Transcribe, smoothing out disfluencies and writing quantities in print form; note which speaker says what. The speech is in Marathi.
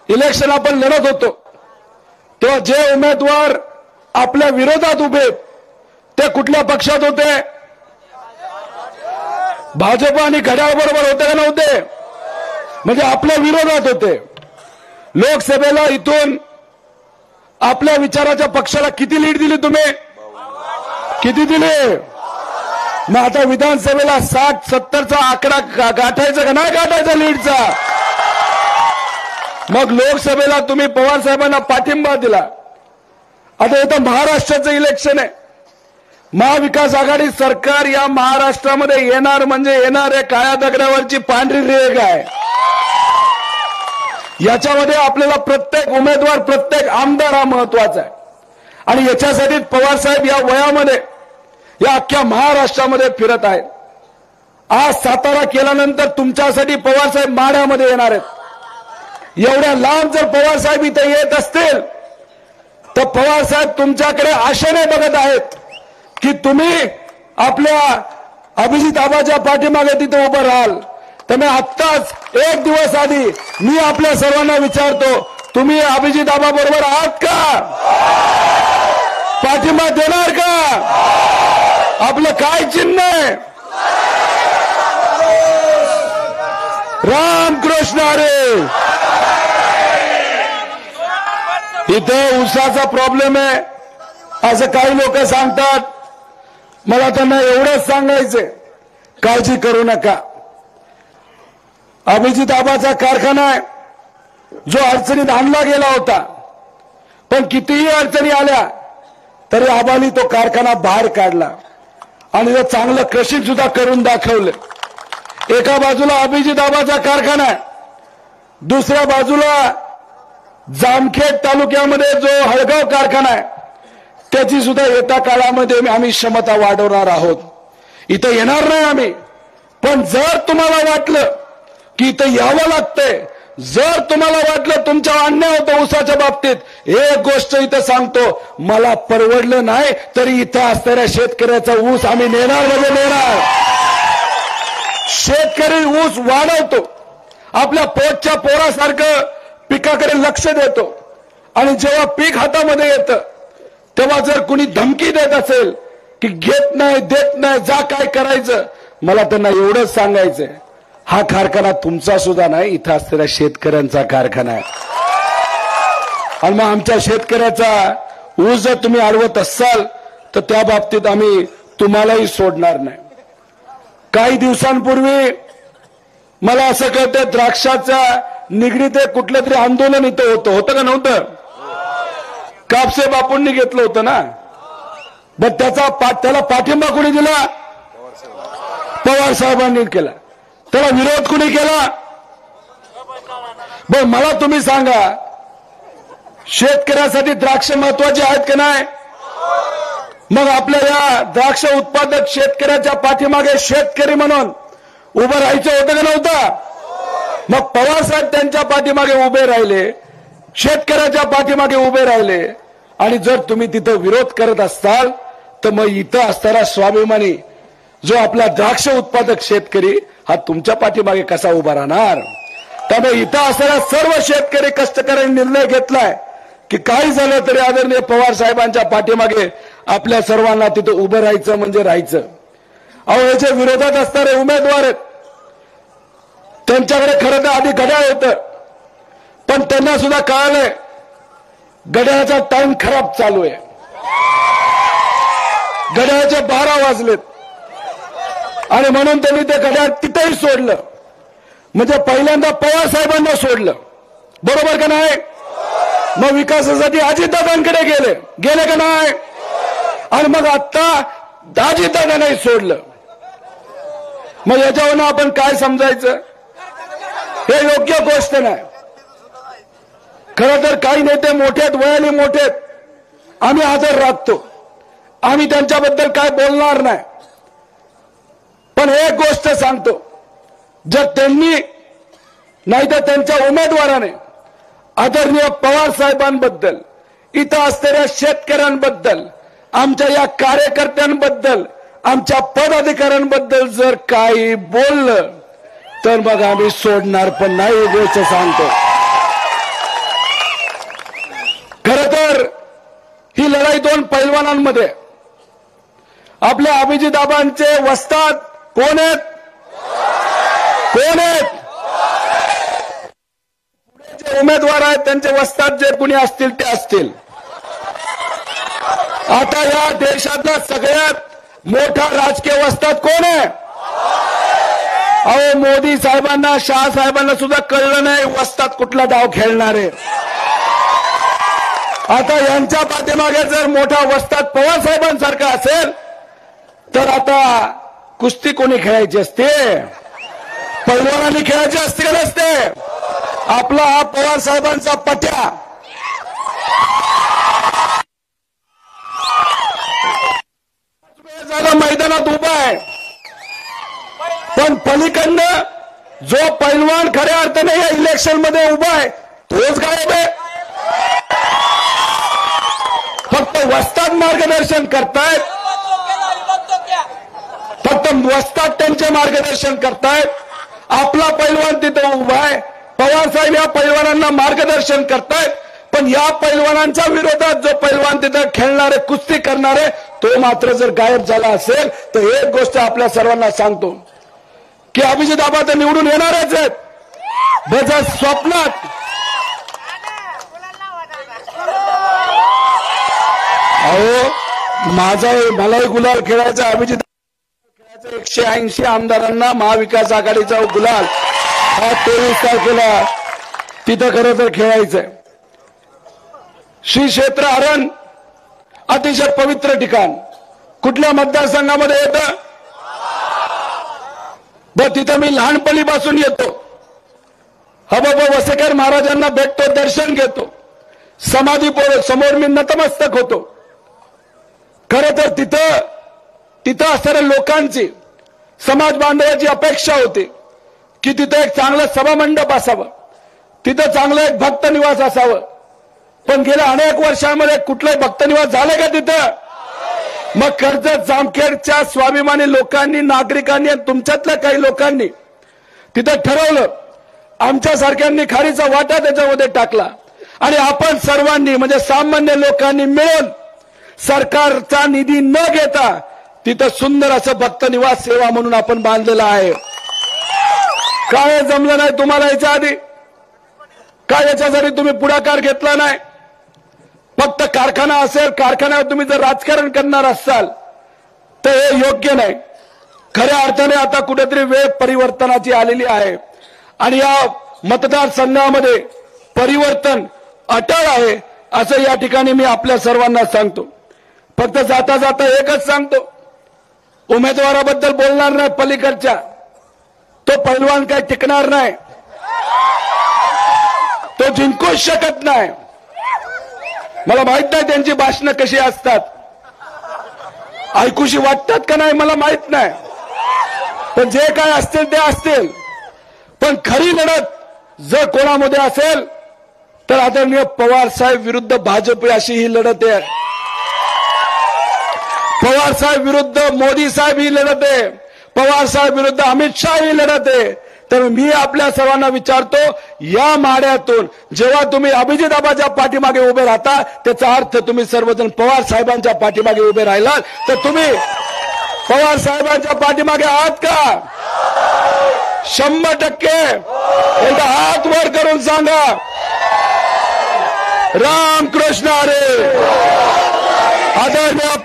Speaker 1: इलेक्शन आपण लढत होतो तेव्हा जे उमेदवार आपल्या विरोधात उभे ते कुठल्या पक्षात होते? भाजप आणि घड्याळ बरोबर होते का नव्हते? म्हणजे आपल्या विरोधात होते. लोकसभेला इथून आपल्या विचाराच्या पक्षाला किती लीड दिली तुम्ही? किती दिले? मग आता विधानसभेला 60-70चा आकडा गाठायचा का नाही गाठायचा लीडचा? मग लोकसभेला तुम्ही पवार साहेबांना पाठिंबा दिला. आता इथं महाराष्ट्राचं इलेक्शन आहे. महाविकास आघाडी सरकार या महाराष्ट्रामध्ये येणार म्हणजे येणार आहे. काळ्या दगडावरची पांढरी रेघ आहे. याच्यामध्ये आपल्याला प्रत्येक उमेदवार प्रत्येक आमदार हा महत्वाचा आहे. आणि याच्यासाठी पवार साहेब या वयामध्ये या अख्ख्या महाराष्ट्रामध्ये फिरत आहेत. आज सातारा केल्यानंतर तुमच्यासाठी पवार साहेब माढ्यामध्ये येणार आहेत. एवढ्या लांब जर पवार साहेब इथे येत असतील तर पवार साहेब तुमच्याकडे आशेने बघत आहेत की तुम्ही आपल्या अभिजित आबाच्या पाठीमागे तिथे उभं राहाल. तर मी आत्ताच एक दिवस आधी मी आपल्या सर्वांना विचारतो, तुम्ही अभिजित आबा बरोबर आहात का? पाठिंबा देणार का? आपलं काय चिन्ह आहे? रामकृष्ण हरी. इथे ऊसाचा प्रॉब्लेम आहे असं काही लोक सांगतात. मला त्यांना एवढंच सांगायचंय, काळजी करू नका. अभिजित आबाचा कारखाना आहे जो अडचणीत आणला गेला होता, पण कितीही अडचणी आल्या तरी आबांनी तो कारखाना बाहेर काढला आणि तो चांगलं क्रशिंग सुद्धा करून दाखवलं. एका बाजूला अभिजित आबाचा कारखाना आहे, दुसऱ्या बाजूला जामखेड तालुक्यामध्ये जो हळगाव कारखाना आहे त्याची सुद्धा येत्या काळामध्ये आम्ही क्षमता वाढवणार आहोत. इथं येणार नाही आम्ही, पण जर तुम्हाला वाटलं की इथं यावं लागतंय, जर तुम्हाला वाटलं तुमच्या अन्याय होतो ऊसाच्या बाबतीत, एक गोष्ट इथं सांगतो, मला परवडलं नाही तरी इथं असणाऱ्या शेतकऱ्याचा ऊस आम्ही नेणार म्हणजे नेणार. शेतकरी ऊस वाढवतो, आपल्या पोटच्या पोरासारखं पिकाकडे लक्ष देतो आणि जेव्हा पीक हातामध्ये येतं तेव्हा जर कुणी धमकी देत असेल की घेत नाही देत नाही जा काय करायचं, मला त्यांना एवढंच सांगायचंय, हा कारखाना तुमचा सुद्धा नाही, इथं असलेल्या शेतकऱ्यांचा कारखाना आहे. आणि मग आमच्या शेतकऱ्याचा ऊस जर तुम्ही अडवत असाल तर त्या बाबतीत आम्ही तुम्हालाही सोडणार नाही. काही दिवसांपूर्वी मला असं कळतं द्राक्षाच्या निगडीत कुठलं तरी आंदोलन इथं होतं का नव्हतं? कापसे बापूंनी घेतलं होतं ना. पण त्याला पाठिंबा कोणी दिला? पवार साहेबांनी केला. त्याला विरोध कोणी केला? बर मला तुम्ही सांगा, शेतकऱ्यासाठी द्राक्ष महत्वाचे आहेत का नाही? मग आपल्या या द्राक्ष उत्पादक शेतकऱ्याच्या पाठीमागे शेतकरी म्हणून उभं राहायचं होतं का नव्हतं? मग पवार साहेब त्यांच्या पाठीमागे उभे राहिले, शेतकऱ्याच्या पाठीमागे उभे राहिले. आणि जर तुम्ही तिथं विरोध करत असाल तर मग इथं असणारा स्वाभिमानी जो आपला द्राक्ष उत्पादक शेतकरी हा तुमच्या पाठीमागे कसा उभा राहणार? त्यामुळे इथं असणाऱ्या सर्व शेतकरी कष्टकऱ्यांनी निर्णय घेतलाय की काही झालं तरी आदरणीय पवार साहेबांच्या पाठीमागे आपल्या सर्वांना तिथं उभं राहायचं म्हणजे राहायचं. अहो याच्या विरोधात असणारे उमेदवार आहेत, त्यांच्याकडे खरं तर आधी घड्याळ होतं, पण त्यांना सुद्धा कळालंय घड्याळाचा टाइम खराब चालू आहे. घड्याळाचे 12 वाजलेत आणि म्हणून त्यांनी ते घड्याळ तिथेही सोडलं. म्हणजे पहिल्यांदा पवार साहेबांना सोडलं, बरोबर का नाही? मग विकासासाठी अजितदादांकडे गेले का नाही? आणि मग आता अजितदादांनाही सोडलं. मग याच्यावरून आपण काय समजायचं? हे योग्य गोष्ट नाही. खरं तर काही नेते मोठेत, वयाने मोठेत, आम्ही आदर राखतो, आम्ही त्यांच्याबद्दल काय बोलणार नाही. पण एक गोष्ट सांगतो, जर त्यांनी नाही तर त्यांच्या उमेदवाराने आदरणीय पवार साहेबांबद्दल, इथं असलेल्या शेतकऱ्यांबद्दल, आमच्या या कार्यकर्त्यांबद्दल, आमच्या पदाधिकाऱ्यांबद्दल जर काही बोललं तर मग आम्ही सोडणार पण नाही, ही गोष्ट सांगतो. पैलवानांमध्ये आपल्या अभिजितआबांचे वस्ताद कोण आहेत? कोण आहेत? पुढे जे उमेदवार आहेत त्यांचे वस्ताद जे कुणी असतील ते असतील. आता या देशातला सगळ्यात मोठा राजकीय वस्ताद कोण आहे? अहो, मोदी साहेबांना, शहा साहेबांना सुद्धा कळलं नाही वस्ताद कुठला डाव खेळणार आहे. आता यांच्या पाठीमागे जर मोठा वस्ताद पवार साहेबांसारखा असेल तर आता कुस्ती कोणी खेळायची असते? पैलवानांनी खेळायची असते का नसते? आपला हा पवार साहेबांचा पट्या मैदानात उभा आहे, पण पलीकडनं जो पैलवान खऱ्या अर्थाने या इलेक्शन मध्ये उभा आहे तोच गायब आहे. फक्त वस्ताद मार्गदर्शन करतायत, फक्त वस्ताद त्यांचे मार्गदर्शन करतायत. आपला पैलवान तिथं उभा आहे, पवार साहेब या पैलवानांना मार्गदर्शन करतायत, पण या पैलवानांच्या विरोधात जो पैलवान तिथं खेळणारे, कुस्ती करणारे, तो मात्र जर गायब झाला असेल तर एक गोष्ट आपल्या सर्वांना सांगतो की अभिजितआबा तर निवडून येणारच आहेत. बजा स्वप्नात अहो मलाही गुलाल खेळायचा, अभिजित खेळायचा. 180 आमदारांना महाविकास आघाडीचा गुलाल हा 23 तारखेला तिथं खरं तर खेळायचंय. श्री क्षेत्र हरण अतिशय पवित्र ठिकाण कुठल्या मतदारसंघामध्ये येतं? तिथं मी लहानपणीपासून येतो. हबोबा वसेकर महाराजांना भेटतो, दर्शन घेतो, समाधी समोर मी नतमस्तक होतो. खरं तर तिथं असणाऱ्या लोकांची, समाज बांधवाची अपेक्षा होती की तिथं एक चांगलं सभामंडप असावं, तिथं चांगलं एक भक्त निवास असावं. पण गेल्या अनेक वर्षांमध्ये कुठलंही भक्त निवास झालं का तिथं? मग कर्जत जामखेडच्या स्वाभिमानी लोकांनी, नागरिकांनी आणि तुमच्यातल्या काही लोकांनी तिथं ठरवलं, आमच्यासारख्यांनी खारीचा वाटा त्याच्यामध्ये टाकला आणि आपण सर्वांनी म्हणजे सामान्य लोकांनी मिळून सरकारचा निधी न घेता तिथं सुंदर असं भक्त निवास सेवा म्हणून आपण बांधलेलं आहे. काय जमलं नाही तुम्हाला याच्या आधी? काय याच्यासाठी तुम्ही पुढाकार घेतला नाही? फक्त कारखाना असेल, कारखान्यावर तुम्ही जर राजकारण करणार असाल तर हे योग्य नाही. खऱ्या अर्थाने आता कुठेतरी वेळ परिवर्तनाची आलेली आहे आणि या मतदारसंघामध्ये परिवर्तन अटळ आहे असं या ठिकाणी मी आपल्या सर्वांना सांगतो. फक्त जाता जाता एकच सांगतो, उमेदवाराबद्दल बोलणार नाही. पलीकडच्या तो पैलवान काय टिकणार नाही, तो जिंकूच शकत नाही. मला माहित नाही त्यांची भाषणं कशी असतात, ऐकूशी वाटतात का नाही मला माहित नाही, पण जे काय असतील ते असतील. पण खरी लढत जर कोणामध्ये असेल तर आदरणीय पवार साहेब विरुद्ध भाजप अशी ही लढत आहे. पवार साहेब विरुद्ध मोदी साहेब ही लढत आहे, पवार साहेब विरुद्ध अमित शाह ही लढत आहे. तर मी आपल्या सर्वांना विचारतो, या माड्यातून जेव्हा तुम्ही अभिजितआबाच्या पाठीमागे उभे राहता त्याचा अर्थ तुम्ही सर्वजण पवार साहेबांच्या पाठीमागे उभे राहिलात तर तुम्ही पवार साहेबांच्या पाठीमागे आहात का? 100% एकदा हात वर करून सांगा, रामकृष्ण हरी. आदरणीय